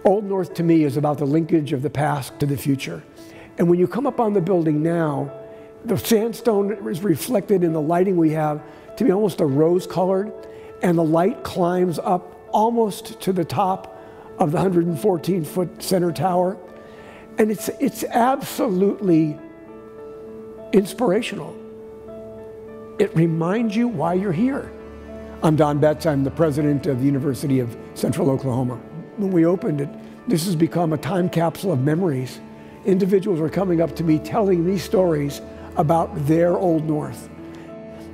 Old North to me is about the linkage of the past to the future. And when you come up on the building now, the sandstone is reflected in the lighting we have to be almost a rose-colored, and the light climbs up almost to the top of the 114-foot center tower. And it's absolutely inspirational. It reminds you why you're here. I'm Don Betts. I'm the president of the University of Central Oklahoma. When we opened it, this has become a time capsule of memories. Individuals are coming up to me telling me stories about their Old North.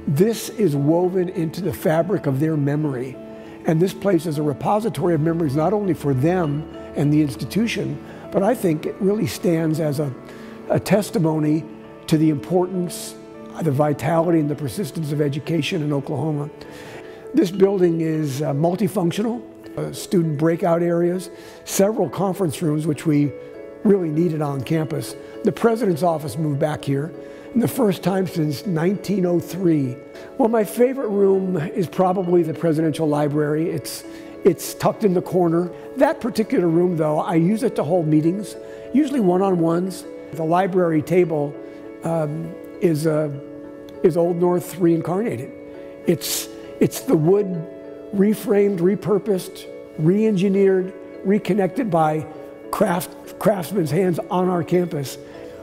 This is woven into the fabric of their memory. And this place is a repository of memories not only for them and the institution, but I think it really stands as a testimony to the importance, the vitality, and the persistence of education in Oklahoma. This building is multifunctional, student breakout areas, several conference rooms, which we really needed on campus. The president's office moved back here, and the first time since 1903. Well, my favorite room is probably the presidential library. It's tucked in the corner. That particular room, though, I use it to hold meetings, usually one-on-ones. The library table is Old North reincarnated. It's the wood reframed, repurposed, re-engineered, reconnected by craftsmen's hands on our campus.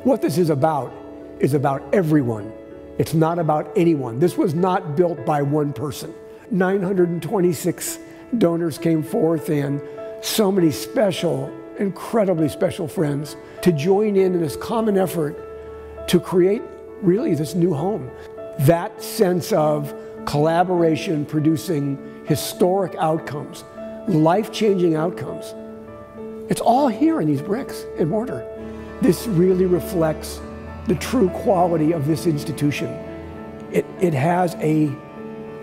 What this is about everyone. It's not about anyone. This was not built by one person. 926 donors came forth, and so many special, incredibly special friends to join in this common effort to create really this new home. That sense of collaboration producing historic outcomes, life-changing outcomes. It's all here in these bricks and mortar. This really reflects the true quality of this institution. It has a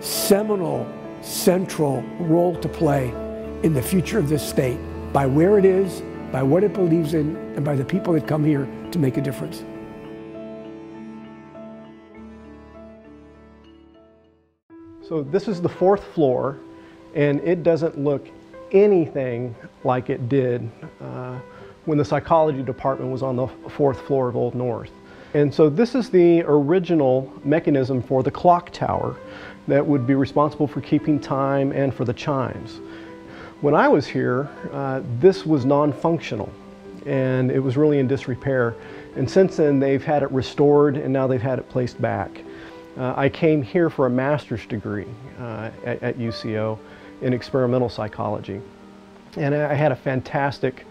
seminal, central role to play in the future of this state by where it is, by what it believes in, and by the people that come here to make a difference. So this is the 4th floor, and it doesn't look anything like it did when the psychology department was on the 4th floor of Old North. And so this is the original mechanism for the clock tower that would be responsible for keeping time and for the chimes. When I was here, this was non-functional, and it was really in disrepair. And since then, they've had it restored, and now they've had it placed back. I came here for a master's degree at UCO in experimental psychology, and I had a fantastic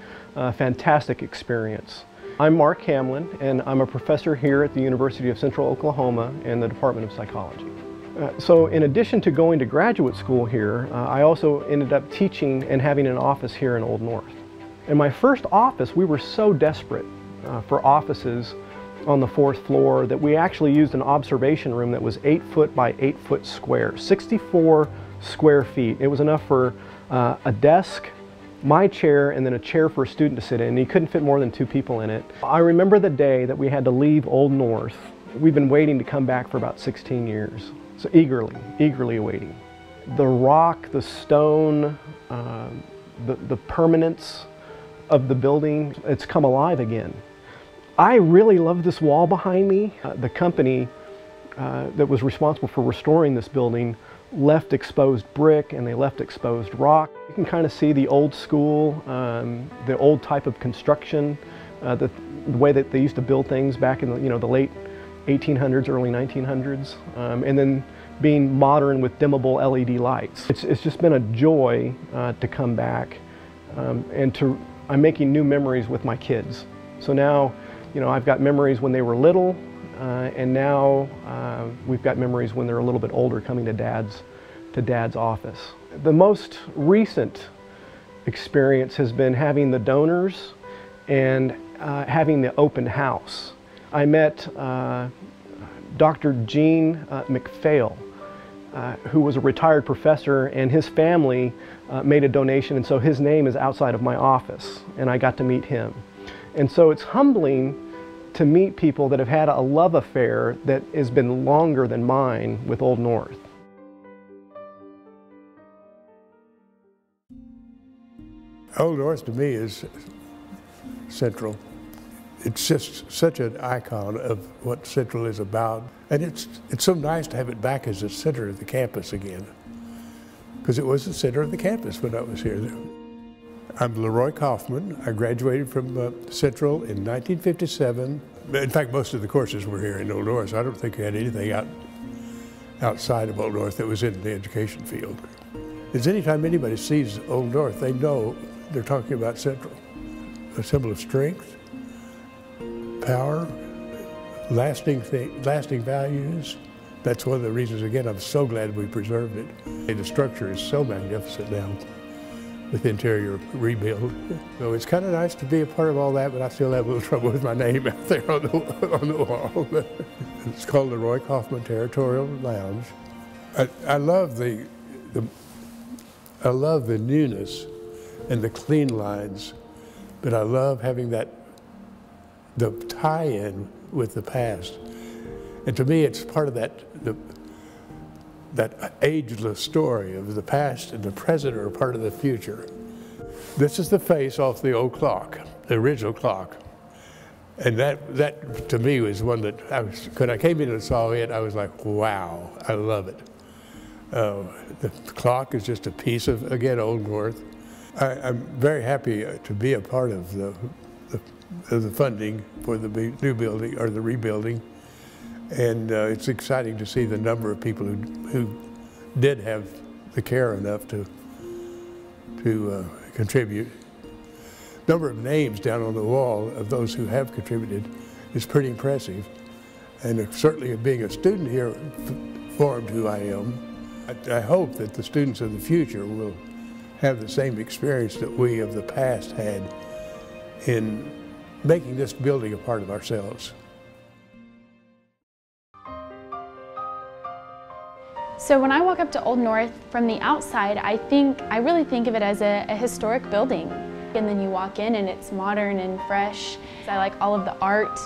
experience. I'm Mark Hamlin, and I'm a professor here at the University of Central Oklahoma in the Department of Psychology. So in addition to going to graduate school here, I also ended up teaching and having an office here in Old North. In my first office, we were so desperate for offices on the 4th floor that we actually used an observation room that was 8 foot by 8 foot square, 64 square feet. It was enough for a desk, my chair, and then a chair for a student to sit in. You couldn't fit more than 2 people in it. I remember the day that we had to leave Old North. We've been waiting to come back for about 16 years, so eagerly awaiting. The rock, the stone, the permanence of the building, it's come alive again. I really love this wall behind me. The company that was responsible for restoring this building left exposed brick, and they left exposed rock. You can kind of see the old school, the old type of construction, the way that they used to build things back in the late 1800s, early 1900s, and then being modern with dimmable LED lights. It's just been a joy to come back, and I'm making new memories with my kids. So now, I've got memories when they were little, and now we've got memories when they're a little bit older, coming to Dad's office. The most recent experience has been having the donors and having the open house. I met Dr. Gene McPhail, who was a retired professor, and his family made a donation, and so his name is outside of my office, and I got to meet him. And so it's humbling to meet people that have had a love affair that has been longer than mine with Old North. Old North to me is Central. It's just such an icon of what Central is about. And it's so nice to have it back as the center of the campus again, because it was the center of the campus when I was here. I'm Leroy Hoffman. I graduated from Central in 1957. In fact, most of the courses were here in Old North. I don't think we had anything outside of Old North that was in the education field. Because anytime anybody sees Old North, they know they're talking about Central. A symbol of strength, power, lasting values. That's one of the reasons, again, I'm so glad we preserved it. And the structure is so magnificent now with interior rebuild. So it's kind of nice to be a part of all that, but I still have a little trouble with my name out there on the wall. It's called Leroy Hoffman Territorial Lounge. I love the newness and the clean lines, but I love having the tie-in with the past. And to me, it's part of that ageless story of the past and the present are a part of the future. This is the face off the old clock, the original clock. And that to me was one that when I came in and saw it, I was like, wow, I love it. The clock is just a piece of, again, Old North. I'm very happy to be a part of the funding for the new building or the rebuilding. And it's exciting to see the number of people who did have the care enough to contribute. Number of names down on the wall of those who have contributed is pretty impressive. And certainly being a student here formed who I am. I hope that the students of the future will have the same experience that we of the past had in making this building a part of ourselves. So when I walk up to Old North from the outside, I really think of it as a historic building. And then you walk in and it's modern and fresh. I like all of the art.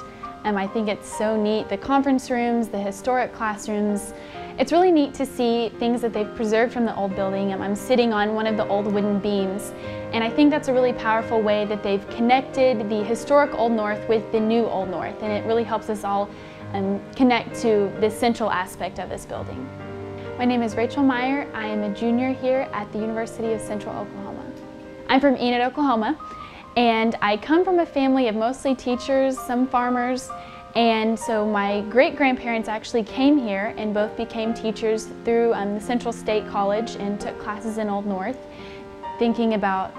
I think it's so neat. The conference rooms, the historic classrooms. It's really neat to see things that they've preserved from the old building. I'm sitting on one of the old wooden beams. And I think that's a really powerful way that they've connected the historic Old North with the new Old North. And it really helps us all connect to the central aspect of this building. My name is Rachel Meyer. I am a junior here at the University of Central Oklahoma. I'm from Enid, Oklahoma, and I come from a family of mostly teachers, some farmers, and so my great-grandparents actually came here and both became teachers through the Central State College and took classes in Old North. Thinking about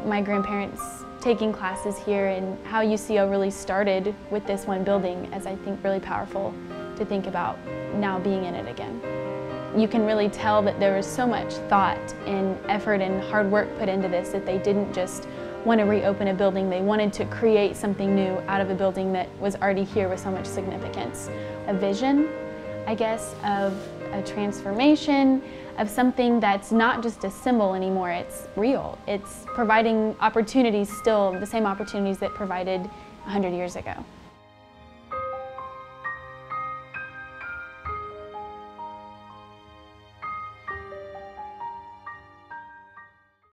my grandparents taking classes here and how UCO really started with this one building as I think really powerful to think about now being in it again. You can really tell that there was so much thought and effort and hard work put into this, that they didn't just want to reopen a building. They wanted to create something new out of a building that was already here with so much significance. A vision, I guess, of a transformation, of something that's not just a symbol anymore, it's real. It's providing opportunities still, the same opportunities that provided 100 years ago.